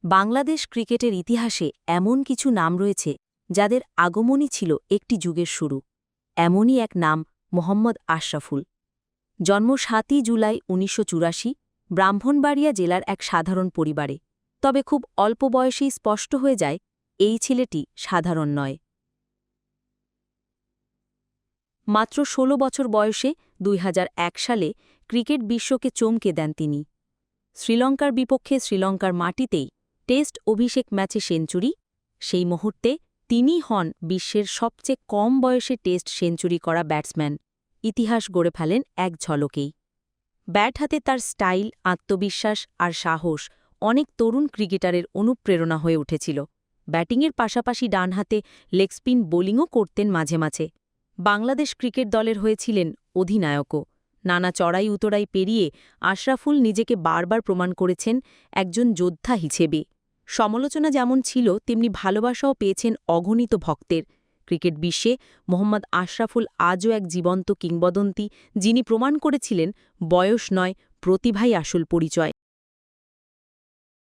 বাংলাদেশ ক্রিকেটের ইতিহাসে এমন কিছু নাম রয়েছে যাদের আগমনই ছিল একটি যুগের শুরু। এমনই এক নাম মোহাম্মদ আশরাফুল। জন্ম ৭ই জুলাই ১৯৮৪, ব্রাহ্মণবাড়িয়া জেলার এক সাধারণ পরিবারে। তবে খুব অল্প বয়সেই স্পষ্ট হয়ে যায় এই ছেলেটি সাধারণ নয়। মাত্র ১৬ বছর বয়সে ২০০১ সালে ক্রিকেট বিশ্বকে চমকে দেন তিনি। শ্রীলঙ্কার বিপক্ষে শ্রীলঙ্কার মাটিতেই টেস্ট অভিষেক ম্যাচে সেঞ্চুরি। সেই মুহূর্তে তিনিই হন বিশ্বের সবচেয়ে কম বয়সে টেস্ট সেঞ্চুরি করা ব্যাটসম্যান। ইতিহাস গড়ে ফেলেন এক ঝলকেই। ব্যাট হাতে তার স্টাইল, আত্মবিশ্বাস আর সাহস অনেক তরুণ ক্রিকেটারের অনুপ্রেরণা হয়ে উঠেছিল। ব্যাটিংয়ের পাশাপাশি ডান হাতে লেগ স্পিন বোলিংও করতেন মাঝে মাঝে। বাংলাদেশ ক্রিকেট দলের হয়েছিলেন অধিনায়কও। নানা চড়াই উতরাই পেরিয়ে আশরাফুল নিজেকে বারবার প্রমাণ করেছেন একজন যোদ্ধা হিসেবে। সমালোচনা যেমন ছিল, তেমনি ভালোবাসাও পেয়েছেন অগণিত ভক্তের। ক্রিকেট বিশ্বে মোহাম্মদ আশরাফুল আজও এক জীবন্ত কিংবদন্তি, যিনি প্রমাণ করেছিলেন বয়স নয়, প্রতিভাই আসল পরিচয়।